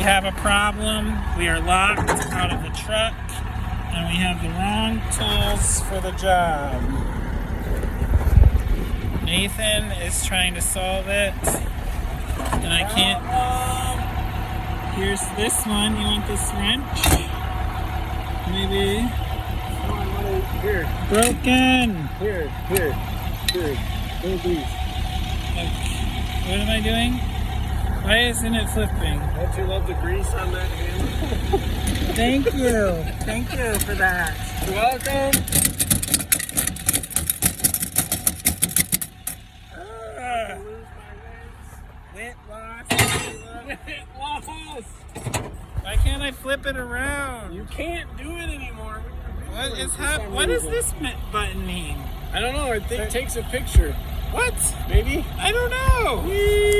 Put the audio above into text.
have a problem. We are locked out of the truck and we have the wrong tools for the job. Nathan is trying to solve it and I can't. Here's this one. You want this wrench? Maybe. Here. Broken. Here. Go these. What am I doing? Why isn't it flipping? Don't you love the grease on that handle? Thank you. Thank you for that. You're welcome. Wit loss. It lost. Why can't I flip it around? You can't do it anymore. What does this button mean? I don't know. I think it takes a picture. What? Maybe? I don't know. Whee!